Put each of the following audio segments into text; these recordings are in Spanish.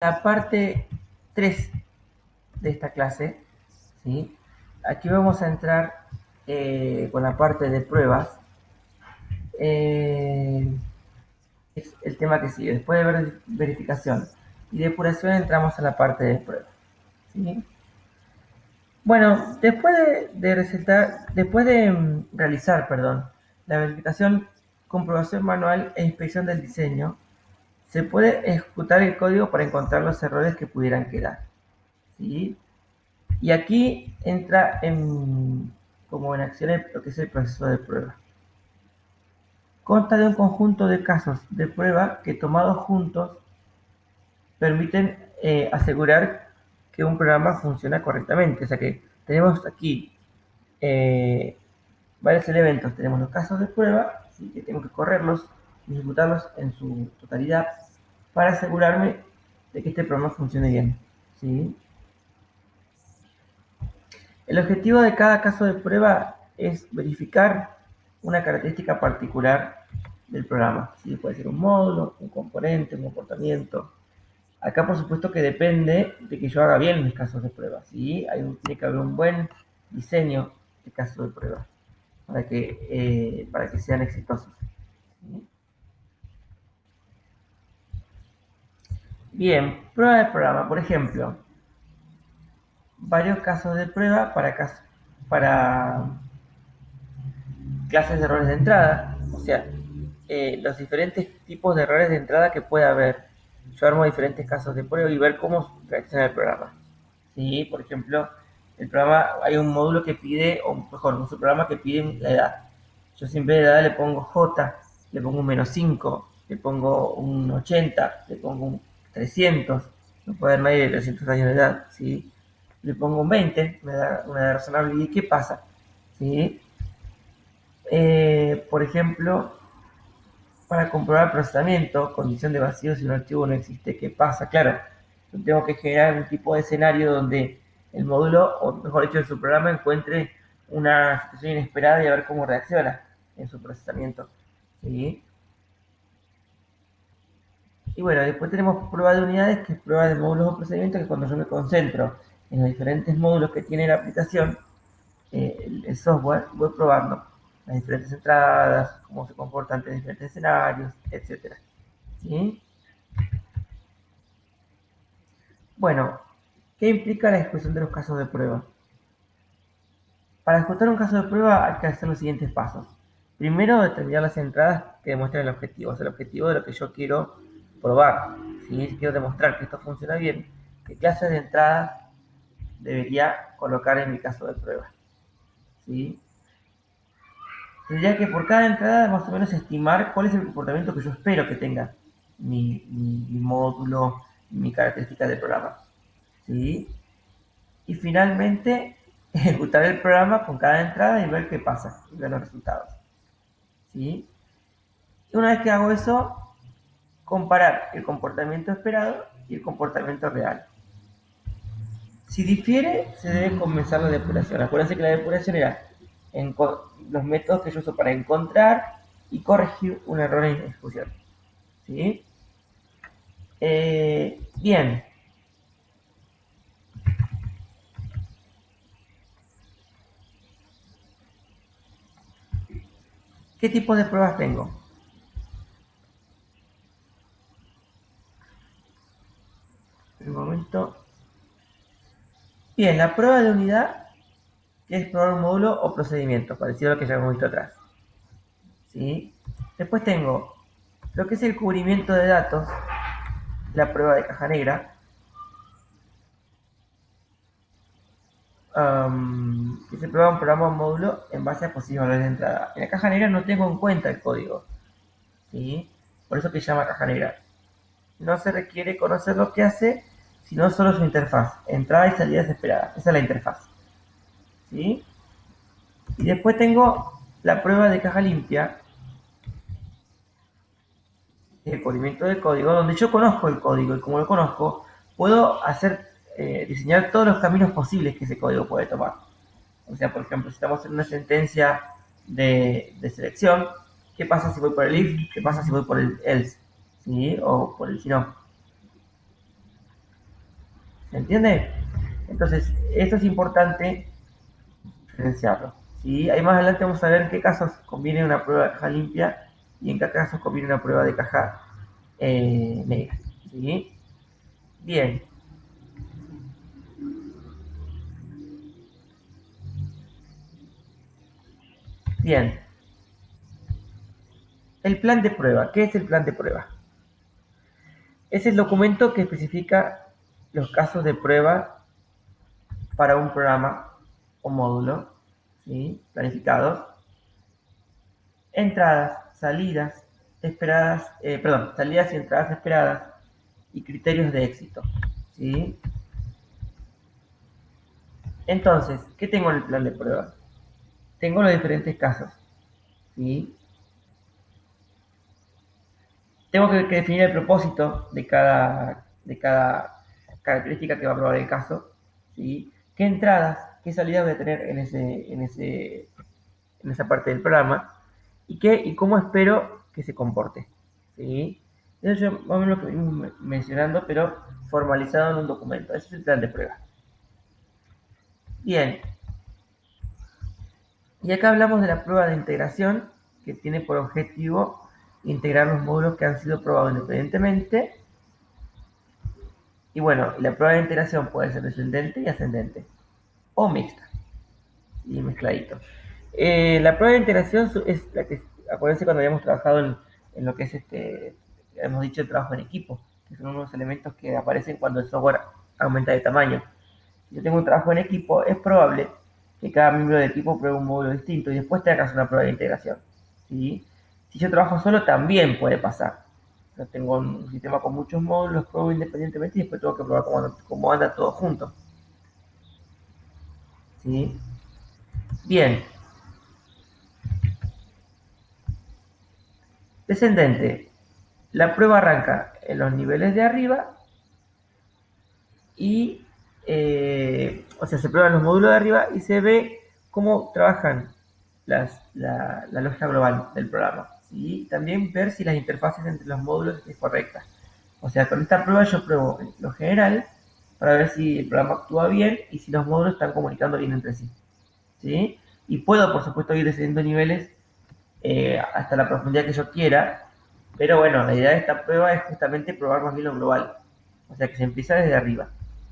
la parte 3 de esta clase, ¿sí? Aquí vamos a entrar con la parte de pruebas. Es el tema que sigue. Después de verificación y depuración entramos a la parte de pruebas, ¿sí? Bueno, después de realizar, perdón, la verificación, comprobación manual e inspección del diseño, se puede ejecutar el código para encontrar los errores que pudieran quedar, ¿sí? Y aquí entra como en acción lo que es el proceso de prueba. Consta de un conjunto de casos de prueba que tomados juntos permiten asegurar que un programa funciona correctamente. O sea que tenemos aquí eh, varios elementos. Tenemos los casos de prueba, ¿sí? Que tengo que correrlos y ejecutarlos en su totalidad para asegurarme de que este programa funcione bien, ¿sí? El objetivo de cada caso de prueba es verificar una característica particular del programa, ¿sí? Puede ser un módulo, un componente, un comportamiento. Acá por supuesto que depende de que yo haga bien mis casos de prueba, ¿sí? Tiene que haber un buen diseño de casos de prueba para que sean exitosos, ¿sí? Bien, prueba de programa, por ejemplo, varios casos de prueba para clases de errores de entrada, o sea, los diferentes tipos de errores de entrada que puede haber. Yo armo diferentes casos de prueba y ver cómo reacciona el programa. ¿Sí? Por ejemplo, el programa, hay un módulo que pide, o mejor, un subprograma que pide la edad. Yo siempre de edad le pongo J, le pongo un -5, le pongo un 80, le pongo un 300, no puede haber nadie de 300 años de edad, ¿sí? Le pongo un 20, me da una edad razonable. ¿Y qué pasa? ¿Sí? Por ejemplo, para comprobar procesamiento, condición de vacío si un archivo no existe, ¿qué pasa? Claro, yo tengo que generar un tipo de escenario donde el módulo, o mejor dicho, el subprograma encuentre una situación inesperada y a ver cómo reacciona en su procesamiento, ¿sí? Y bueno, después tenemos prueba de unidades, que es prueba de módulos o procedimientos, que es cuando yo me concentro en los diferentes módulos que tiene la aplicación, el software, voy probando las diferentes entradas, cómo se comportan ante diferentes escenarios, etcétera, ¿sí? Bueno, ¿qué implica la ejecución de los casos de prueba? Para ejecutar un caso de prueba hay que hacer los siguientes pasos. Primero, determinar las entradas que demuestran el objetivo, o sea, el objetivo de lo que yo quiero probar. Si quiero demostrar que esto funciona bien, ¿qué clase de entradas debería colocar en mi caso de prueba? ¿Sí? Tendría que por cada entrada más o menos estimar cuál es el comportamiento que yo espero que tenga mi módulo, mi característica de programa. ¿Sí? Y finalmente ejecutar el programa con cada entrada y ver qué pasa, y ver los resultados, ¿sí? Y una vez que hago eso, comparar el comportamiento esperado y el comportamiento real. Si difiere, se debe comenzar la depuración. Acuérdense que la depuración era los métodos que yo uso para encontrar y corregir un error en ejecución, ¿sí? Bien. ¿Qué tipos de pruebas tengo? En un momento. Bien, la prueba de unidad, que es probar un módulo o procedimiento, parecido a lo que ya hemos visto atrás, ¿sí? Después tengo lo que es el cubrimiento de datos, la prueba de caja negra, que se prueba un programa o un módulo en base a posibles valores de entrada. En la caja negra no tengo en cuenta el código, ¿sí? Por eso que se llama caja negra. No se requiere conocer lo que hace, sino solo su interfaz, entrada y salidas esperadas. Esa es la interfaz, ¿sí? Y después tengo la prueba de caja limpia, el cubrimiento de código, donde yo conozco el código y como lo conozco, puedo diseñar todos los caminos posibles que ese código puede tomar. O sea, por ejemplo, si estamos en una sentencia de selección, ¿qué pasa si voy por el if? ¿Qué pasa si voy por el else? ¿Sí? O por el si no. ¿Se entiende? Entonces, esto es importante diferenciarlo. ¿Sí? Ahí más adelante vamos a ver en qué casos conviene una prueba de caja limpia y en qué casos conviene una prueba de caja negra. ¿Sí? Bien. Bien. El plan de prueba. ¿Qué es el plan de prueba? Es el documento que especifica los casos de prueba para un programa o módulo, ¿sí? Planificados, entradas, salidas esperadas, salidas y entradas esperadas y criterios de éxito, ¿sí? Entonces, ¿qué tengo en el plan de prueba? Tengo los diferentes casos, ¿sí? Tengo que definir el propósito de cada característica que va a probar el caso, ¿sí? ¿Qué entradas, qué salidas voy a tener en esa parte del programa? ¿Y cómo espero que se comporte? ¿Sí? Eso yo más o menos lo que venimos mencionando, pero formalizado en un documento. Ese es el plan de prueba. Bien, y acá hablamos de la prueba de integración, que tiene por objetivo integrar los módulos que han sido probados independientemente. Y bueno, la prueba de integración puede ser descendente y ascendente, o mixta, y mezcladito. La prueba de integración es la que, acuérdense cuando habíamos trabajado en lo que es hemos dicho el trabajo en equipo, que son unos elementos que aparecen cuando el software aumenta de tamaño. Si yo tengo un trabajo en equipo, es probable que cada miembro del equipo pruebe un módulo distinto y después tenga que hacer una prueba de integración. ¿Sí? Si yo trabajo solo, también puede pasar. Yo tengo un sistema con muchos módulos, pruebo independientemente y después tengo que probar cómo anda todo junto. ¿Sí? Bien. Descendente. La prueba arranca en los niveles de arriba y, o sea, se prueban los módulos de arriba y se ve cómo trabajan la lógica global del programa. ¿Sí? También ver si las interfaces entre los módulos es correcta. O sea, con esta prueba yo pruebo lo general para ver si el programa actúa bien y si los módulos están comunicando bien entre sí. ¿Sí? Y puedo, por supuesto, ir descendiendo niveles hasta la profundidad que yo quiera, pero bueno, la idea de esta prueba es justamente probar más bien lo global, o sea que se empieza desde arriba.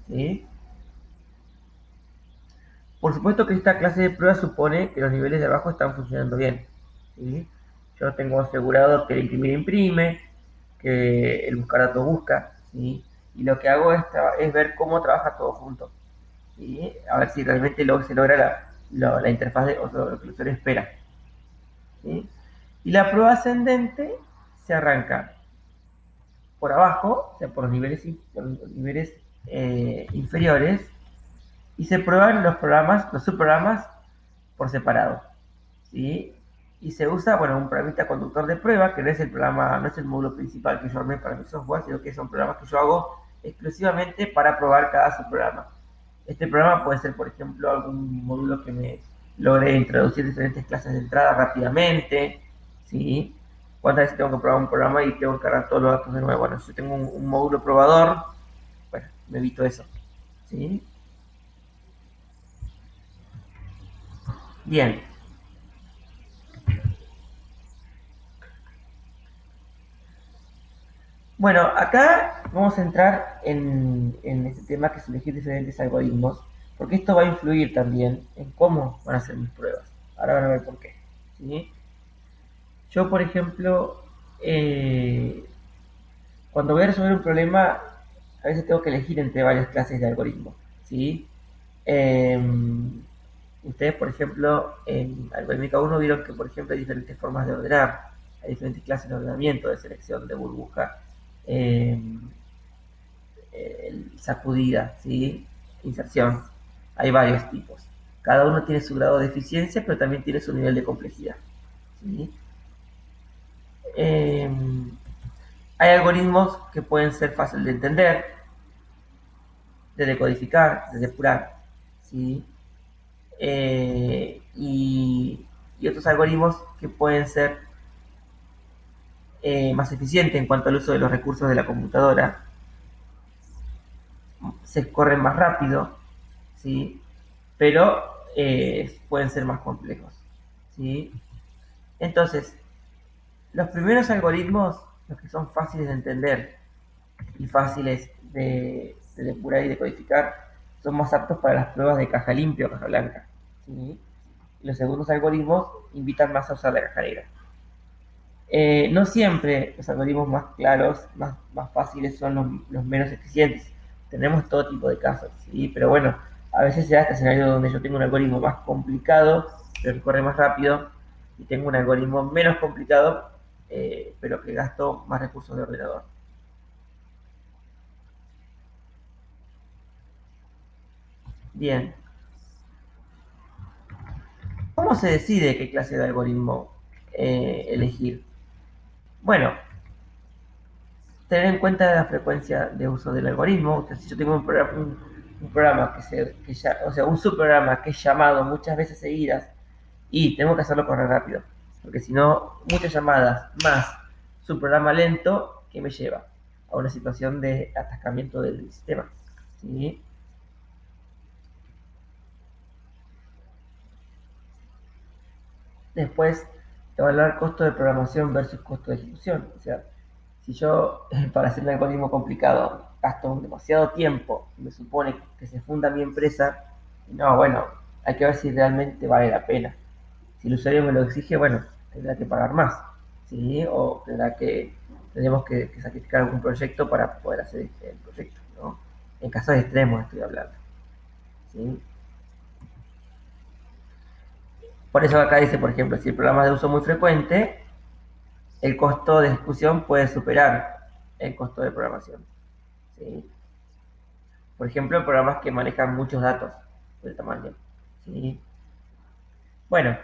¿Sí? Por supuesto que esta clase de prueba supone que los niveles de abajo están funcionando bien. ¿Sí? Yo tengo asegurado que el imprimir imprime, que el buscar datos busca, ¿sí? Y lo que hago es ver cómo trabaja todo junto, ¿sí? A ver si realmente se logra la interfaz o lo que el usuario espera. ¿Sí? Y la prueba ascendente se arranca por abajo, o sea, por los niveles inferiores, y se prueban los subprogramas por separado. ¿Sí? Y se usa, bueno, un programita conductor de prueba, que no es el programa, no es el módulo principal que yo armé para mi software, sino que son programas que yo hago exclusivamente para probar cada subprograma. Este programa puede ser, por ejemplo, algún módulo que me logre introducir diferentes clases de entrada rápidamente, ¿sí? ¿Cuántas veces tengo que probar un programa y tengo que cargar todos los datos de nuevo? Bueno, si yo tengo un módulo probador, bueno, me evito eso, ¿sí? Bien. Bueno, acá vamos a entrar en este tema que es elegir diferentes algoritmos, porque esto va a influir también en cómo van a ser mis pruebas. Ahora van a ver por qué, ¿sí? Yo, por ejemplo, cuando voy a resolver un problema, a veces tengo que elegir entre varias clases de algoritmos, ¿sí? Eh, Ustedes, por ejemplo, en Algorítmica 1 vieron que, por ejemplo, hay diferentes formas de ordenar, hay diferentes clases de ordenamiento, de selección, de burbuja, eh, sacudida, ¿sí? Inserción. Hay varios tipos. Cada uno tiene su grado de eficiencia, pero también tiene su nivel de complejidad, ¿sí? Eh, Hay algoritmos que pueden ser fáciles de entender, de decodificar, de depurar, ¿sí? Y otros algoritmos que pueden ser más eficientes en cuanto al uso de los recursos de la computadora, se corren más rápido, ¿sí? Pero pueden ser más complejos, ¿sí? Entonces, los primeros algoritmos, los que son fáciles de entender y fáciles de depurar y de codificar, son más aptos para las pruebas de caja limpia o caja blanca, ¿sí? Y los segundos algoritmos invitan más a usar la caja negra. No siempre los algoritmos más claros, más fáciles son los menos eficientes. Tenemos todo tipo de casos, ¿sí? Pero bueno, a veces se da este escenario donde yo tengo un algoritmo más complicado, pero que corre más rápido, y tengo un algoritmo menos complicado, pero que gasto más recursos de ordenador. Bien, ¿cómo se decide qué clase de algoritmo elegir? Bueno, tener en cuenta la frecuencia de uso del algoritmo. Si yo tengo un programa o sea, un subprograma que es llamado muchas veces seguidas y tengo que hacerlo correr rápido, porque si no, muchas llamadas más subprograma lento que me lleva a una situación de atascamiento del sistema, ¿sí? Después, evaluar costo de programación versus costo de ejecución. O sea, si yo para hacer un algoritmo complicado gasto demasiado tiempo, me supone que se funda mi empresa, no, bueno, hay que ver si realmente vale la pena. Si el usuario me lo exige, bueno, tendrá que pagar más, ¿sí? O tendremos que sacrificar algún proyecto para poder hacer el proyecto, ¿no? En casos extremos estoy hablando, ¿sí? Por eso acá dice, por ejemplo, si el programa es de uso muy frecuente, el costo de ejecución puede superar el costo de programación, ¿sí? Por ejemplo, programas que manejan muchos datos de tamaño, ¿sí? Bueno,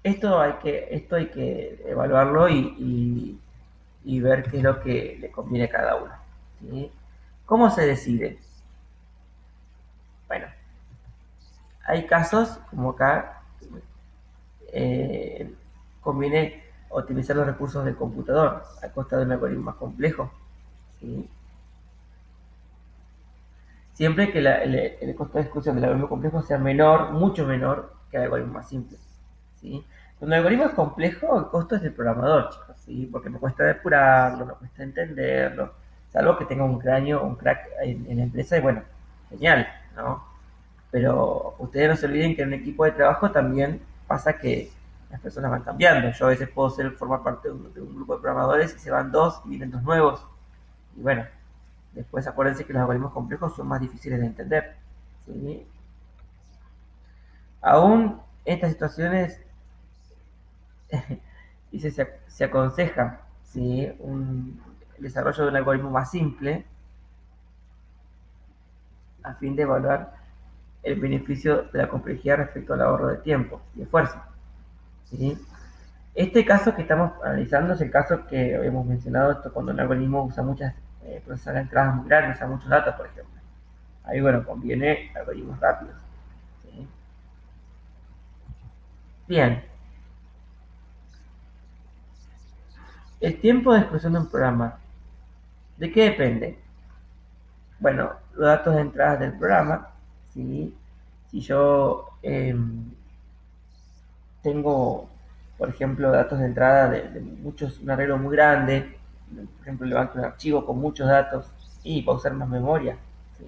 esto hay que evaluarlo y ver qué es lo que le conviene a cada uno, ¿sí? ¿Cómo se decide? Bueno, hay casos como acá, eh, conviene optimizar los recursos del computador a costa de un algoritmo más complejo, ¿sí? Siempre que el costo de ejecución del algoritmo complejo sea menor, mucho menor que el algoritmo más simple, ¿sí? Cuando el algoritmo es complejo, el costo es del programador, chicos, ¿sí? Porque me cuesta depurarlo, me cuesta entenderlo, salvo que tenga un cráneo, un crack en la empresa y bueno, genial, ¿no? Pero ustedes no se olviden que en un equipo de trabajo también pasa que las personas van cambiando. Yo a veces puedo formar parte de un grupo de programadores y se van dos y vienen dos nuevos. Y bueno, después acuérdense que los algoritmos complejos son más difíciles de entender, ¿sí? Aún estas situaciones dice, se aconseja, ¿sí? El desarrollo de un algoritmo más simple a fin de evaluar el beneficio de la complejidad respecto al ahorro de tiempo y esfuerzo, ¿sí? Este caso que estamos analizando es el caso que habíamos mencionado, esto cuando un algoritmo usa muchas, procesar entradas muy grandes, usa muchos datos, por ejemplo. Ahí, bueno, conviene algoritmos rápidos, ¿sí? Bien, el tiempo de expresión de un programa, ¿de qué depende? Bueno, los datos de entrada del programa, ¿sí? Si yo tengo, por ejemplo, datos de entrada de muchos, un arreglo muy grande, por ejemplo, levanto un archivo con muchos datos y va a usar más memoria, ¿sí?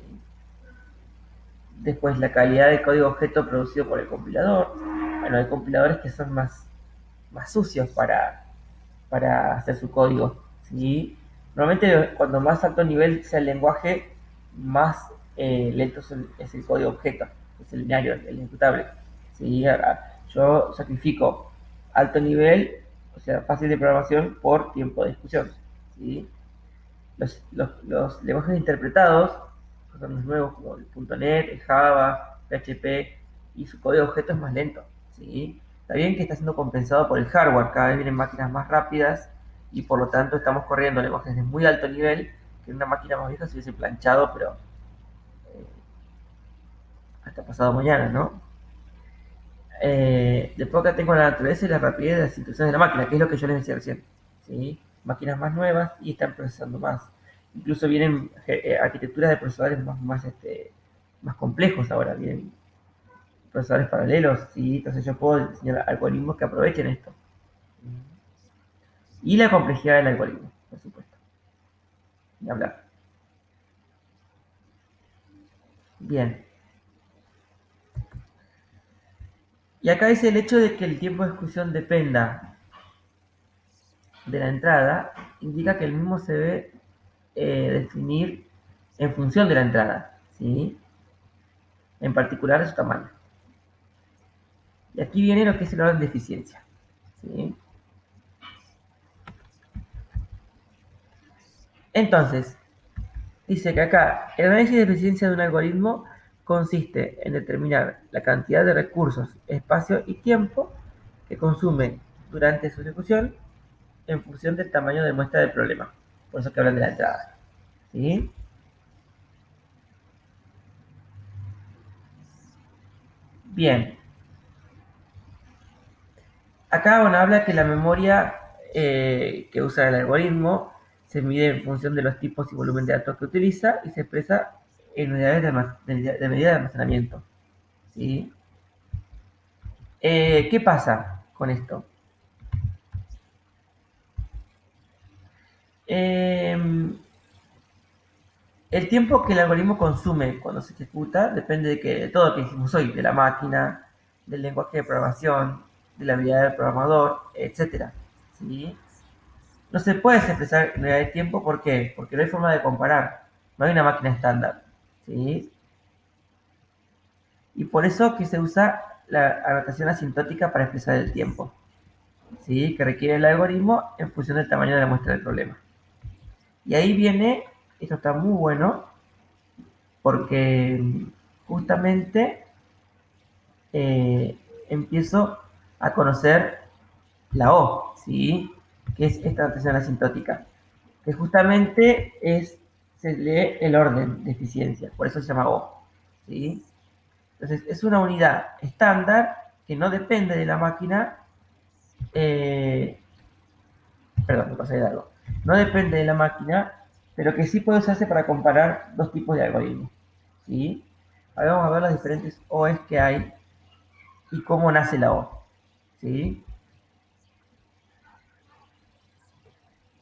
Después, la calidad del código objeto producido por el compilador. Bueno, hay compiladores que son más sucios para hacer su código, ¿sí? Normalmente, cuando más alto nivel sea el lenguaje, más lento es el código objeto, es el binario, el ejecutable, ¿sí? Yo sacrifico alto nivel, o sea, fácil de programación, por tiempo de ejecución, ¿sí? Los lenguajes interpretados, que son los nuevos como el .NET, el Java, PHP, y su código de objeto es más lento, ¿sí? Está bien que está siendo compensado por el hardware, cada vez vienen máquinas más rápidas y por lo tanto estamos corriendo lenguajes de muy alto nivel que en una máquina más vieja se hubiese planchado, pero eh, hasta pasado mañana, ¿no? Después acá tengo la naturaleza y la rapidez de las instrucciones de la máquina, que es lo que yo les decía recién, ¿sí? Máquinas más nuevas y están procesando más. Incluso vienen arquitecturas de procesadores más complejos ahora, vienen procesadores paralelos, ¿sí? Entonces yo puedo diseñar algoritmos que aprovechen esto. Y la complejidad del algoritmo, por supuesto. Ni hablar. Bien. Y acá dice el hecho de que el tiempo de ejecución dependa de la entrada, indica que el mismo se debe definir en función de la entrada, ¿sí? En particular de su tamaño. Y aquí viene lo que es el orden de eficiencia, ¿sí? Entonces, dice que acá el análisis de eficiencia de un algoritmo consiste en determinar la cantidad de recursos, espacio y tiempo que consume durante su ejecución en función del tamaño de muestra del problema. Por eso que hablan de la entrada, ¿sí? Bien, acá bueno, habla que la memoria que usa el algoritmo se mide en función de los tipos y volumen de datos que utiliza y se expresa en unidades de medida de almacenamiento, ¿sí? ¿Qué pasa con esto? Eh, el tiempo que el algoritmo consume cuando se ejecuta depende de todo lo que dijimos hoy, de la máquina, del lenguaje de programación, de la habilidad del programador, etcétera, ¿sí? No se puede expresar en unidad de tiempo, ¿por qué? Porque no hay forma de comparar, no hay una máquina estándar, ¿sí? Y por eso que se usa la anotación asintótica para expresar el tiempo, ¿sí? Que requiere el algoritmo en función del tamaño de la muestra del problema. Y ahí viene, esto está muy bueno, porque justamente eh, empiezo a conocer la O, ¿sí? Que es esta notación asintótica, que justamente se lee el orden de eficiencia, por eso se llama O, ¿sí? Entonces es una unidad estándar que no depende de la máquina, eh, perdón, me pasé de algo, no depende de la máquina, pero que sí puede usarse para comparar dos tipos de algoritmos, ¿sí? Ahora vamos a ver las diferentes OEs que hay y cómo nace la O, ¿sí?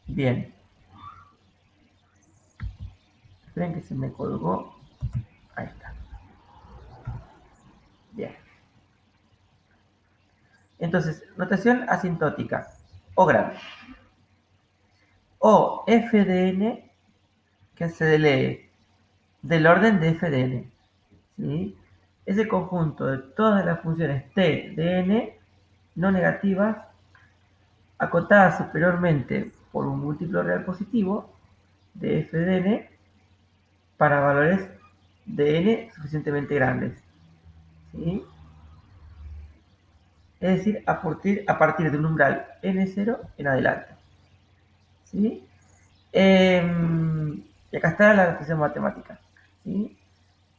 Bien, esperen que se me colgó, ahí está, bien. Entonces, notación asintótica, O grande. O f de n que se lee del orden de f de n, ¿sí? Es el conjunto de todas las funciones t de n no negativas acotadas superiormente por un múltiplo real positivo de f de n para valores de n suficientemente grandes, ¿sí? Es decir, a partir de un umbral n0 en adelante, ¿sí? Y acá está la notación matemática, ¿sí?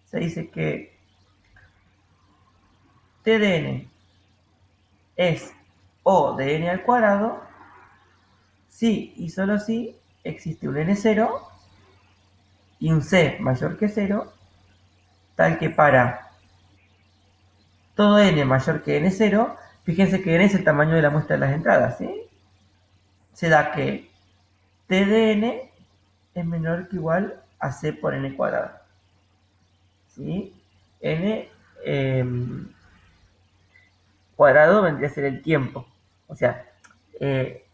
Se dice que t de n es O de n al cuadrado si y solo si existe un n0 y un c mayor que 0, tal que para todo n mayor que n0, fíjense que n es el tamaño de la muestra de las entradas, ¿sí? Se da que t de n es menor que igual a c por n cuadrado, ¿sí? N eh, cuadrado vendría a ser el tiempo, o sea, eh,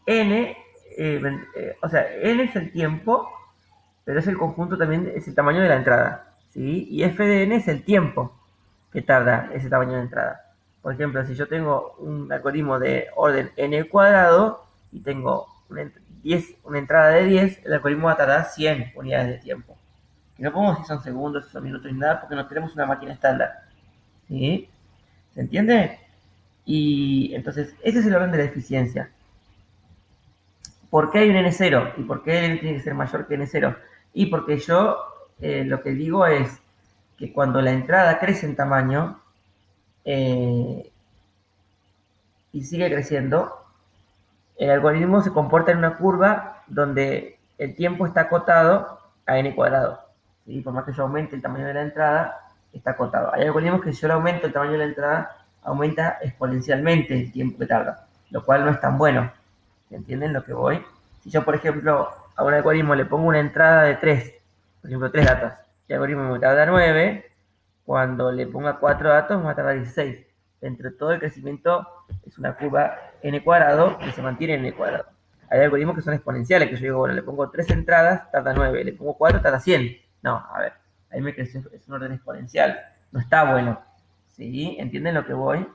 n, n es el tiempo, pero es el conjunto también, es el tamaño de la entrada, ¿sí? Y f de n es el tiempo que tarda ese tamaño de entrada. Por ejemplo, si yo tengo un algoritmo de orden n cuadrado y tengo una entrada de 10, el algoritmo va a tardar 100 unidades de tiempo. Y no podemos decir son segundos, son minutos ni nada, porque no tenemos una máquina estándar, ¿sí? ¿Se entiende? Y entonces, ese es el orden de la eficiencia. ¿Por qué hay un n0? ¿Y por qué n tiene que ser mayor que n0? Y porque yo lo que digo es que cuando la entrada crece en tamaño eh, y sigue creciendo, el algoritmo se comporta en una curva donde el tiempo está acotado a n cuadrado. ¿Sí? Por más que yo aumente el tamaño de la entrada, está acotado. Hay algoritmos que si yo le aumento el tamaño de la entrada, aumenta exponencialmente el tiempo que tarda, lo cual no es tan bueno. ¿Entienden lo que voy? Si yo, por ejemplo, a un algoritmo le pongo una entrada de 3, por ejemplo, 3 datos, y el algoritmo me tarda 9, cuando le ponga 4 datos me va a tardar 16. Entre todo el crecimiento es una curva n cuadrado que se mantiene en n cuadrado. Hay algoritmos que son exponenciales, que yo digo, bueno, le pongo 3 entradas, tarda 9, le pongo 4, tarda 100. No, a ver, ahí me creció, es un orden exponencial, no está bueno. ¿Sí? ¿Entienden lo que voy?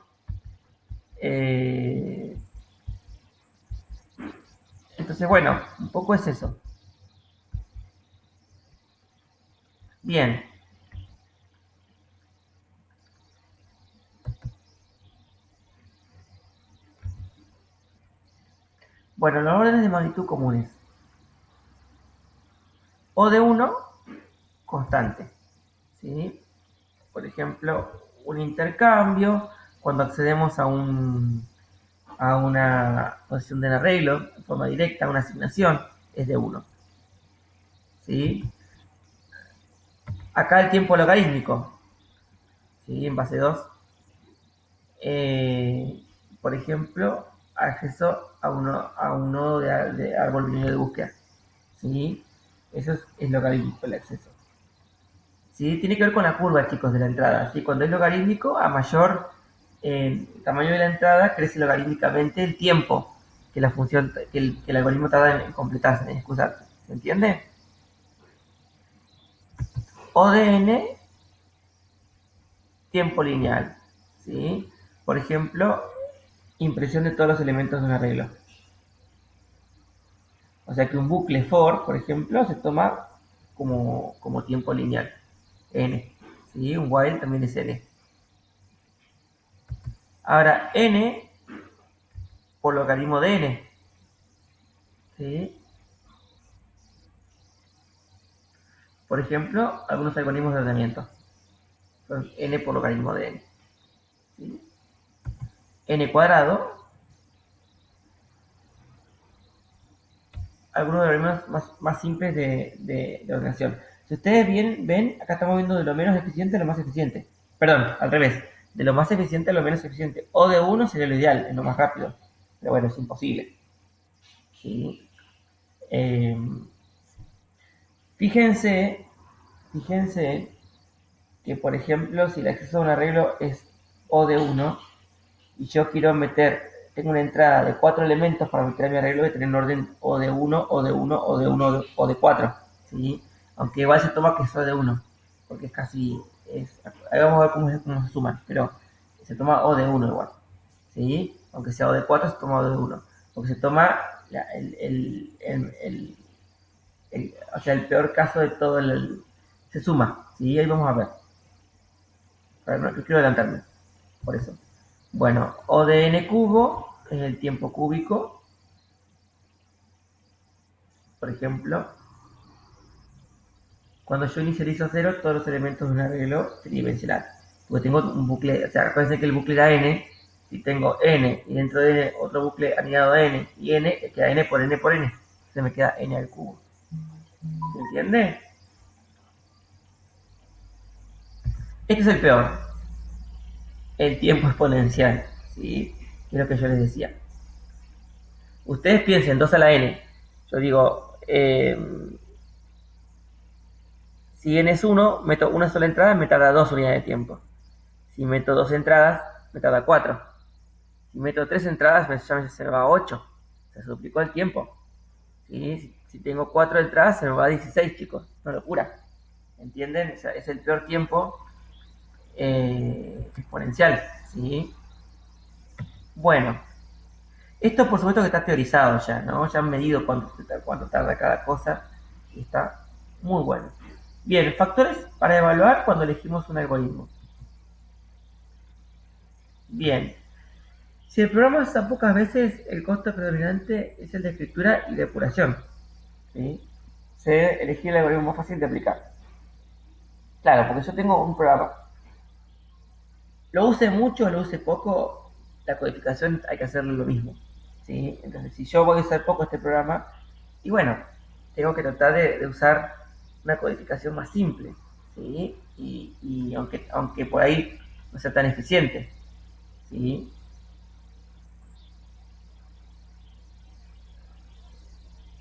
Entonces, bueno, un poco es eso. Bien. Bueno, los órdenes de magnitud comunes. O de 1, constante. ¿Sí? Por ejemplo, un intercambio, cuando accedemos a una posición de arreglo de forma directa, una asignación, es de 1. ¿Sí? Acá el tiempo logarítmico, ¿sí? En base 2. Por ejemplo, acceso a un nodo de árbol binario de búsqueda. ¿Sí? Eso es logarítmico el acceso. ¿Sí? Tiene que ver con la curva, chicos, de la entrada. ¿Sí? Cuando es logarítmico, a mayor tamaño de la entrada, crece logarítmicamente el tiempo que la función, que el algoritmo tarda en completarse, en excusarse. ¿Se entiende? O de n, tiempo lineal. ¿Sí? Por ejemplo, impresión de todos los elementos de un arreglo. O sea que un bucle for, por ejemplo, se toma como tiempo lineal. N. ¿Sí? Un while también es n. Ahora, n por logaritmo de n. ¿Sí? Por ejemplo, algunos algoritmos de ordenamiento. Son n por logaritmo de n. ¿Sí? N cuadrado. Algunos algoritmos más simples de ordenación. Si ustedes ven, acá estamos viendo de lo menos eficiente a lo más eficiente. Perdón, al revés. De lo más eficiente a lo menos eficiente. O de 1 sería lo ideal, es lo más rápido. Pero bueno, es imposible. ¿Sí? Fíjense que, por ejemplo, si el acceso a un arreglo es O de 1 y yo quiero tengo una entrada de 4 elementos para meter mi arreglo, de tener un orden O de 1, O de 1, O de 1, O de 4. ¿Sí? Aunque igual se toma que es O de 1, porque es casi. Ahí vamos a ver cómo se suman, pero se toma O de 1 igual. ¿Sí? Aunque sea O de 4, se toma O de 1. Porque se toma o sea, el peor caso de todo se suma, ¿sí? Ahí vamos a ver. Pero no, yo quiero adelantarme, por eso. Bueno, O de n cubo es el tiempo cúbico, por ejemplo. Cuando yo inicializo 0, todos los elementos de un arreglo tridimensional. Porque tengo un bucle, o sea, acuérdense que el bucle era n. Si tengo n y dentro de n otro bucle anidado a n y n, queda n por n por n. Se me queda n al cubo. ¿Se entiende? Este es el peor. El tiempo exponencial. ¿Sí? Es lo que yo les decía. Ustedes piensen 2 a la n. Yo digo, si n es 1, meto una sola entrada, me tarda 2 unidades de tiempo. Si meto 2 entradas, me tarda 4. Si meto 3 entradas, se me va a 8. Se duplicó el tiempo. ¿Sí? Si tengo 4 entradas, se me va a 16, chicos. Una locura. ¿Entienden? O sea, es el peor tiempo exponencial. ¿Sí? Bueno, esto por supuesto que está teorizado ya, ¿no? Ya han medido cuánto tarda cada cosa y está muy bueno. Bien, factores para evaluar cuando elegimos un algoritmo. Bien, si el programa usa pocas veces, el costo predominante es el de escritura y depuración. ¿Sí? Se debe elegir el algoritmo más fácil de aplicar. Claro, porque yo tengo un programa. Lo use mucho o lo use poco, la codificación hay que hacerlo lo mismo. ¿Sí? Entonces, si yo voy a usar poco este programa, y bueno, tengo que tratar de usar una codificación más simple, ¿sí? Y aunque por ahí no sea tan eficiente, ¿sí?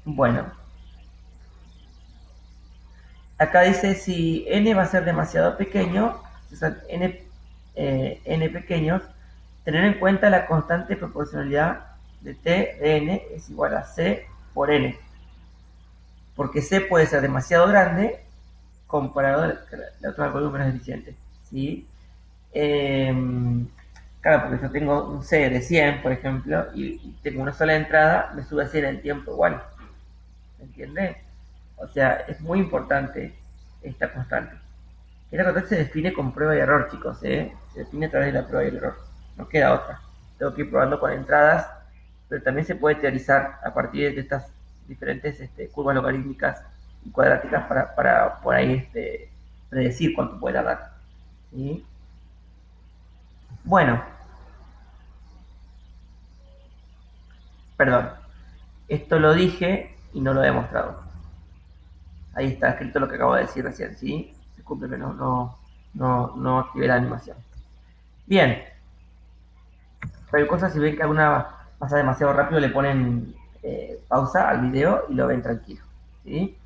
Bueno, acá dice si n va a ser demasiado pequeño, o sea, n pequeños, tener en cuenta la constante proporcionalidad de t de n es igual a c por n, porque c puede ser demasiado grande comparado a la otra columna es eficiente, ¿sí? Eh, claro, porque yo tengo un C de 100, por ejemplo, y tengo una sola entrada, me sube a 100 el tiempo igual, ¿me entiendes? O sea, es muy importante esta constante. Esta constante se define con prueba y error, chicos, ¿eh? Se define a través de la prueba y el error. No queda otra. Tengo que ir probando con entradas, pero también se puede teorizar a partir de estas diferentes curvas logarítmicas y cuadráticas para por ahí predecir cuánto puede tardar. ¿Sí? Bueno, perdón. Esto lo dije y no lo he demostrado. Ahí está escrito lo que acabo de decir recién, ¿sí? Disculpe que no activé la animación. Bien, cualquier cosa, si ven que alguna pasa demasiado rápido, le ponen pausa al video y lo ven tranquilo, ¿sí?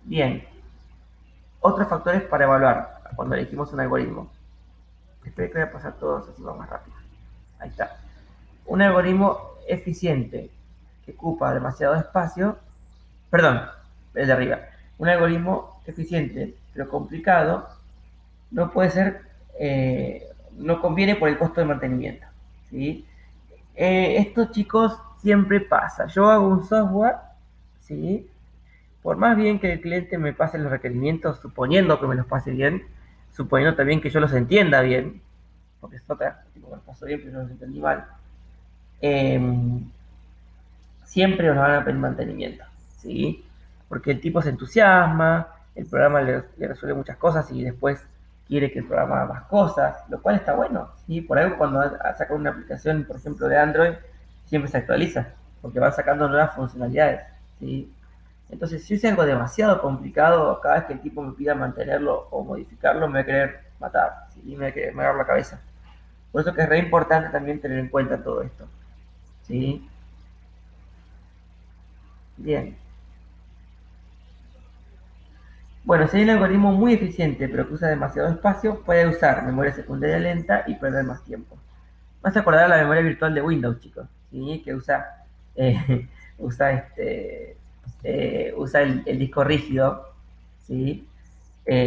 Bien, otros factores para evaluar cuando elegimos un algoritmo. Espero que voy a pasar todos así va más rápido. Ahí está. Un algoritmo eficiente que ocupa demasiado espacio, perdón, el de arriba. Un algoritmo eficiente pero complicado no puede ser, no conviene por el costo de mantenimiento, ¿sí? Esto, chicos, siempre pasa. Yo hago un software, ¿sí? Por más bien que el cliente me pase los requerimientos, suponiendo que me los pase bien, suponiendo también que yo los entienda bien, porque es otra, tipo, me los paso bien, pero yo los entendí mal, eh, siempre nos van a pedir mantenimiento, ¿sí? Porque el tipo se entusiasma, el programa le resuelve muchas cosas y después quiere que el programa haga más cosas, lo cual está bueno, ¿sí? Por algo cuando sacan una aplicación, por ejemplo, de Android, siempre se actualiza, porque van sacando nuevas funcionalidades, ¿sí? Entonces, si es algo demasiado complicado, cada vez que el tipo me pida mantenerlo o modificarlo, me va a querer matar, ¿sí? Me va a querer agarrar la cabeza. Por eso que es re importante también tener en cuenta todo esto, ¿sí? Bien. Bueno, si hay un algoritmo muy eficiente pero que usa demasiado espacio, puede usar memoria secundaria lenta y perder más tiempo. Vas a acordar la memoria virtual de Windows, chicos, ¿sí? Que eh, usa, usa el disco rígido, ¿sí?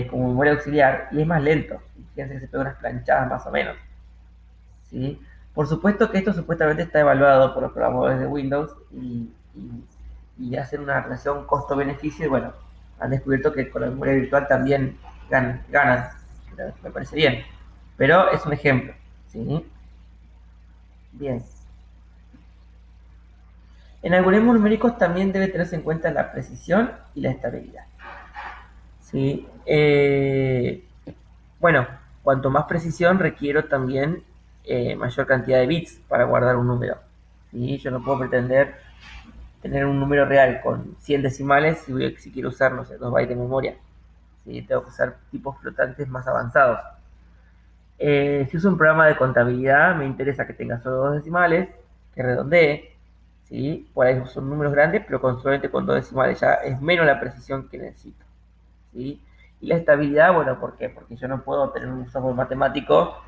Como memoria auxiliar y es más lento. Fíjense que se pega unas planchadas más o menos, ¿sí? Por supuesto que esto supuestamente está evaluado por los programadores de Windows y hacen una relación costo-beneficio y bueno, han descubierto que con la memoria virtual también ganan. Me parece bien. Pero es un ejemplo, ¿sí? Bien. En algoritmos numéricos también debe tenerse en cuenta la precisión y la estabilidad, ¿sí? Bueno, cuanto más precisión requiero también mayor cantidad de bits para guardar un número, ¿sí? Yo no puedo pretender tener un número real con 100 decimales si quiero usar, no sé, 2 bytes de memoria. ¿Sí? Tengo que usar tipos flotantes más avanzados. Si uso un programa de contabilidad, me interesa que tenga solo 2 decimales, que redondee. ¿Sí? Por ahí son números grandes, pero solamente con 2 decimales ya es menos la precisión que necesito. ¿Sí? Y la estabilidad, bueno, ¿por qué? Porque yo no puedo tener un software matemático,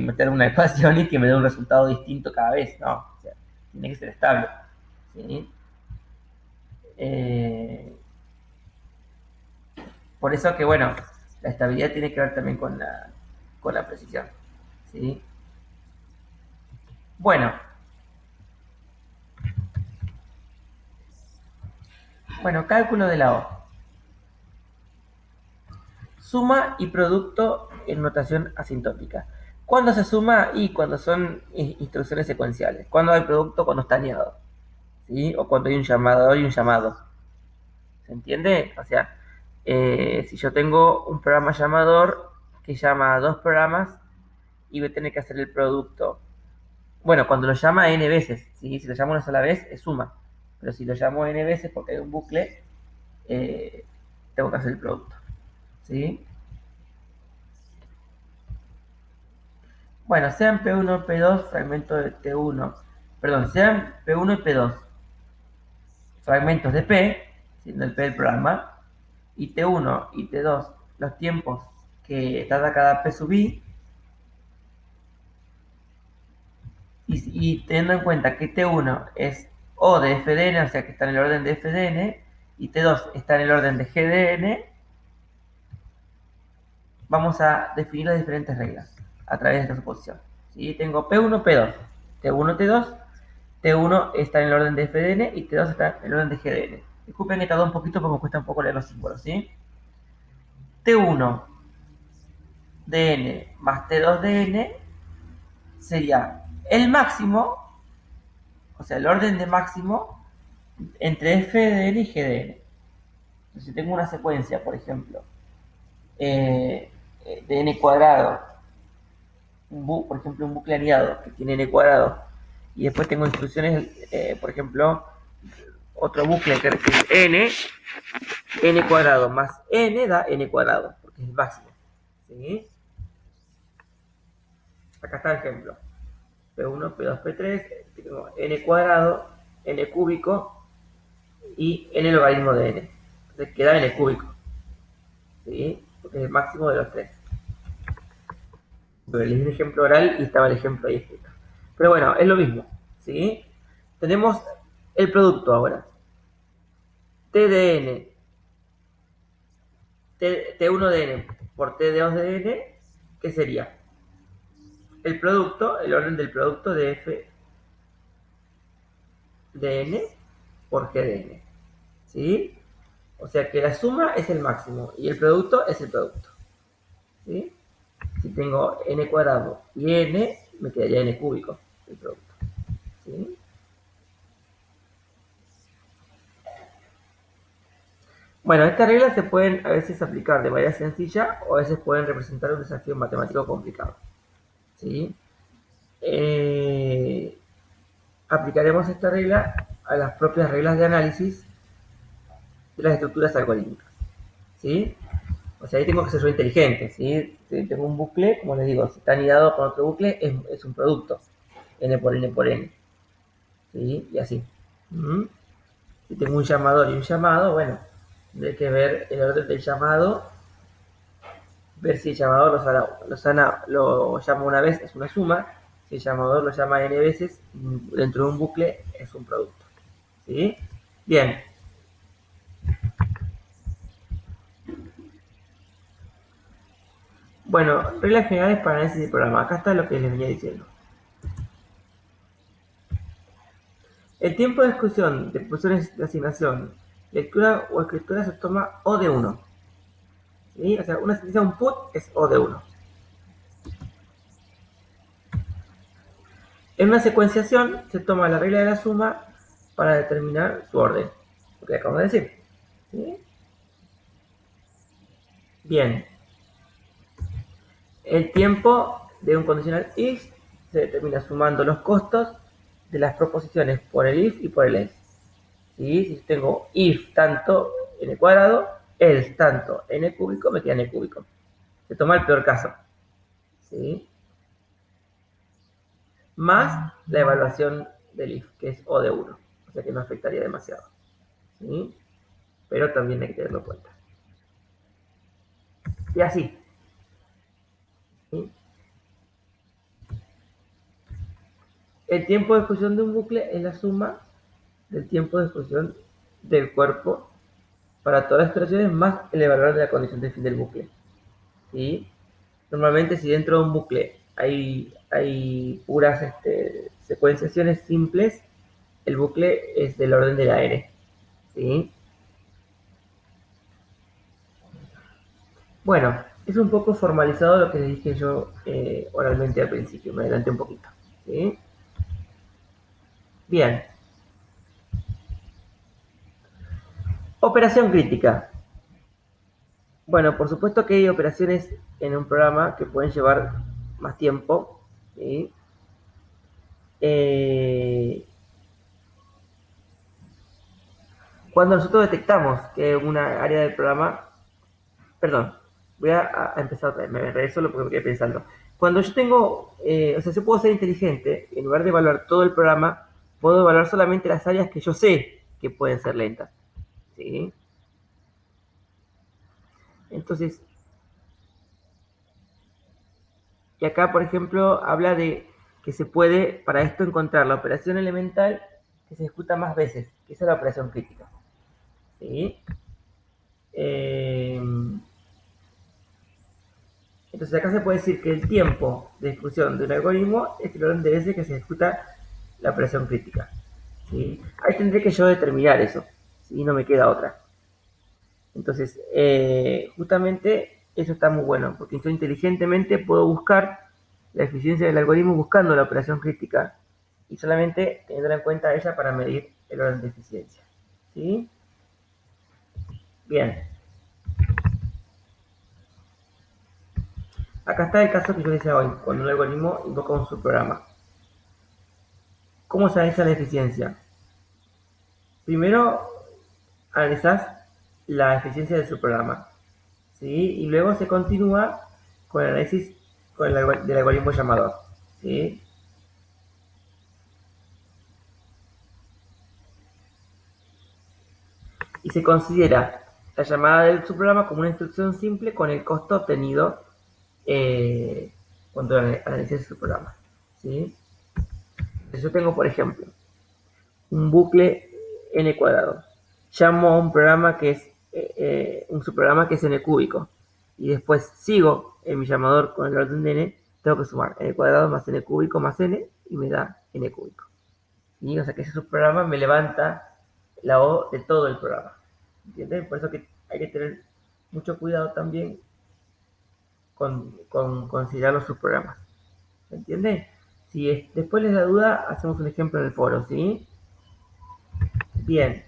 meter una ecuación y que me dé un resultado distinto cada vez, no, o sea, tiene que ser estable. ¿Sí? Eh, por eso que, bueno, la estabilidad tiene que ver también con la precisión. ¿Sí? Bueno, bueno, cálculo de la O. Suma y producto en notación asintótica. ¿Cuándo se suma? Y cuando son instrucciones secuenciales. ¿Cuándo hay producto? Cuando está añadido. ¿Sí? O cuando hay un llamador y un llamado. ¿Se entiende? O sea, si yo tengo un programa llamador que llama a dos programas y voy a tener que hacer el producto. Bueno, cuando lo llama n veces, ¿sí? Si lo llama una sola vez, es suma. Pero si lo llamo n veces porque hay un bucle, tengo que hacer el producto. ¿Sí? Bueno, sean P1 y P2 fragmentos de T1, perdón, sean P1 y P2 fragmentos de P, siendo el P del programa, y T1 y T2 los tiempos que tarda cada P sub I, y teniendo en cuenta que T1 es O de FDN, o sea que está en el orden de FDN, y T2 está en el orden de GDN, vamos a definir las diferentes reglas a través de esta suposición. ¿Sí? Tengo P1, P2, T1, T2, T1 está en el orden de FDN y T2 está en el orden de GDN. Disculpen que tardó un poquito porque me cuesta un poco leer los símbolos, ¿sí? T1 dn más T2 dn sería el máximo, o sea, el orden de máximo entre FDN y GDN. Entonces, si tengo una secuencia, por ejemplo, de n cuadrado, por ejemplo, un bucle aniado que tiene n cuadrado, y después tengo instrucciones, por ejemplo, otro bucle que es n cuadrado más n da n cuadrado, porque es el máximo. ¿Sí? Acá está el ejemplo. P1, P2, P3, tengo n cuadrado, n cúbico y n logaritmo de n. Entonces queda n cúbico. ¿Sí? Porque es el máximo de los tres. Pero les di un ejemplo oral y estaba el ejemplo ahí escrito. Pero bueno, es lo mismo. ¿Sí? Tenemos el producto ahora. T de n, T1 de n por T2 de n, ¿qué sería? El producto, el orden del producto de f de n por g de n. ¿Sí? O sea que la suma es el máximo y el producto es el producto. ¿Sí? Si tengo n cuadrado y n, me quedaría n cúbico el producto. ¿Sí? Bueno, estas reglas se pueden a veces aplicar de manera sencilla o a veces pueden representar un desafío matemático complicado. ¿Sí? Aplicaremos esta regla a las propias reglas de análisis de las estructuras algorítmicas. ¿Sí? O sea, ahí tengo que ser yo inteligente. ¿Sí? Si tengo un bucle, como les digo, si está anidado con otro bucle, es un producto. N por N por N. ¿Sí? Y así. Si tengo un llamador y un llamado, bueno, tendré que ver el orden del llamado, ver si el llamador lo llama una vez, es una suma. Si el llamador lo llama n veces, dentro de un bucle es un producto. ¿Sí? Bien. Bueno, reglas generales para análisis de programa. Acá está lo que les venía diciendo. El tiempo de ejecución de funciones de asignación, lectura o escritura se toma O de 1. ¿Sí? O sea, una secuencia, un put es O de 1. En una secuenciación se toma la regla de la suma para determinar su orden. Lo que acabo de decir. ¿Sí? Bien. El tiempo de un condicional if se determina sumando los costos de las proposiciones por el if y por el else. ¿Sí? Si tengo if tanto n cuadrado, else tanto n cúbico, me queda n cúbico. Se toma el peor caso. ¿Sí? Más la evaluación del if, que es O de 1. O sea que no afectaría demasiado. ¿Sí? Pero también hay que tenerlo en cuenta. Y así. ¿Sí? El tiempo de ejecución de un bucle es la suma del tiempo de ejecución del cuerpo para todas las iteraciones más el valor de la condición de fin del bucle. ¿Sí? Normalmente si dentro de un bucle hay puras secuenciaciones simples, el bucle es del orden de la n. ¿Sí? Bueno, es un poco formalizado lo que les dije yo oralmente al principio, me adelanté un poquito. ¿Sí? Bien. Operación crítica. Bueno, por supuesto que hay operaciones en un programa que pueden llevar más tiempo. ¿Sí? Cuando nosotros detectamos que una área del programa, perdón, voy a empezar otra vez, me enredé solo porque me quedé pensando. Cuando yo tengo, o sea, yo puedo ser inteligente, en lugar de evaluar todo el programa, puedo evaluar solamente las áreas que yo sé que pueden ser lentas. ¿Sí? Entonces, y acá, por ejemplo, habla de que se puede, para esto, encontrar la operación elemental que se ejecuta más veces, que esa es la operación crítica. ¿Sí? Eh, entonces acá se puede decir que el tiempo de ejecución de un algoritmo es el orden de veces que se ejecuta la operación crítica. ¿Sí? Ahí tendré que yo determinar eso, ¿sí? No me queda otra. Entonces, justamente eso está muy bueno, porque yo inteligentemente puedo buscar la eficiencia del algoritmo buscando la operación crítica y solamente tendrá en cuenta ella para medir el orden de eficiencia. ¿Sí? Bien. Acá está el caso que yo decía hoy, cuando un algoritmo invoca un subprograma. ¿Cómo se analiza la eficiencia? Primero analizas la eficiencia de su programa, ¿sí? Y luego se continúa con el análisis del algoritmo llamador, ¿sí? Y se considera la llamada del subprograma como una instrucción simple con el costo obtenido cuando analice el subprograma, ¿sí? Entonces yo tengo, por ejemplo, un bucle n cuadrado. Llamo a un programa que es un subprograma que es n cúbico. Y después sigo en mi llamador con el orden de n, tengo que sumar n cuadrado más n cúbico más n y me da n cúbico. ¿Sí? O sea que ese subprograma me levanta la O de todo el programa. ¿Entienden? Por eso que hay que tener mucho cuidado también con considerar los subprogramas. ¿Se entiende? Si después les da duda, hacemos un ejemplo en el foro, ¿sí? Bien.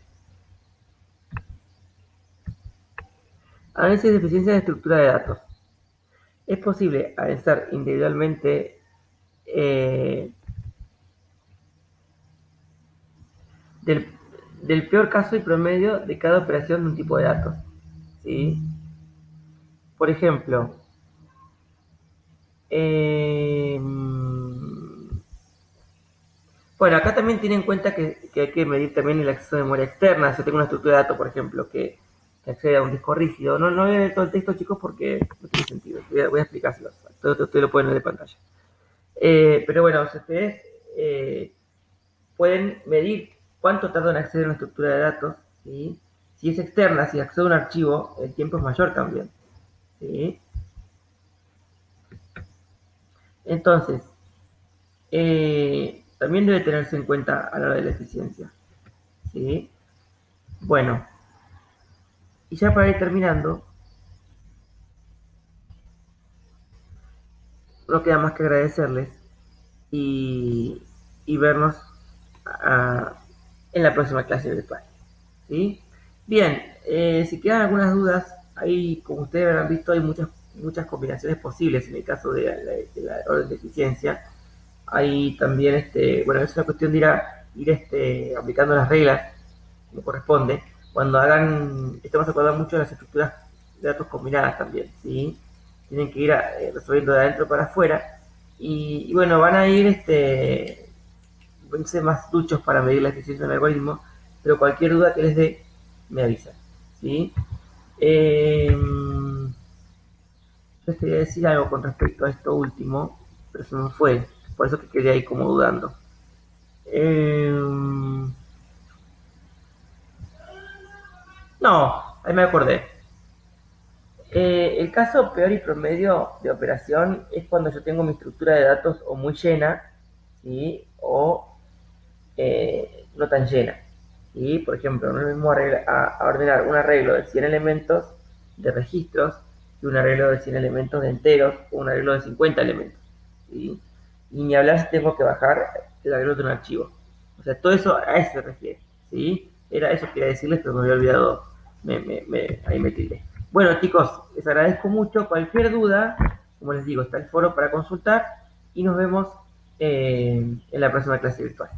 Análisis de eficiencia de estructura de datos. Es posible analizar individualmente del, del peor caso y promedio de cada operación de un tipo de datos. ¿Sí? Por ejemplo, bueno, acá también tiene en cuenta que hay que medir también el acceso de memoria externa. Si yo tengo una estructura de datos, por ejemplo, que accede a un disco rígido. No voy a leer todo el texto, chicos, porque no tiene sentido. Voy a explicárselo. Todo ustedes lo pueden ver de pantalla. Pero bueno, si ustedes pueden medir cuánto tarda en acceder a una estructura de datos. ¿Sí? Si es externa, si accede a un archivo, el tiempo es mayor también. ¿Sí? Entonces, también debe tenerse en cuenta a la hora de la eficiencia. ¿Sí? Bueno, y ya para ir terminando, no queda más que agradecerles y, y vernos a, en la próxima clase virtual. ¿Sí? Bien, si quedan algunas dudas, ahí como ustedes habrán visto hay muchas combinaciones posibles en el caso de la orden de eficiencia. Hay también, bueno, es una cuestión de ir aplicando las reglas como corresponde. Cuando hagan, estamos acordando mucho de las estructuras de datos combinadas también, ¿sí? Tienen que ir resolviendo de adentro para afuera. Y bueno, van a ir más duchos para medir la eficiencia del algoritmo, pero cualquier duda que les dé, me avisan, ¿sí? Yo quería decir algo con respecto a esto último, pero se me fue, por eso que quedé ahí como dudando. No, ahí me acordé. El caso peor y promedio de operación es cuando yo tengo mi estructura de datos o muy llena, ¿sí? O no tan llena. ¿Sí? Por ejemplo, no es lo mismo ordenar un arreglo de 100 elementos de registros que un arreglo de 100 elementos de enteros o un arreglo de 50 elementos. ¿Sí? Y ni hablar si tengo que bajar el arreglo de un archivo. O sea, todo eso a eso se refiere. ¿Sí? Era eso que quería decirles, pero me había olvidado. Ahí me tiré. Bueno, chicos, les agradezco mucho. Cualquier duda, como les digo, está el foro para consultar y nos vemos en la próxima clase virtual.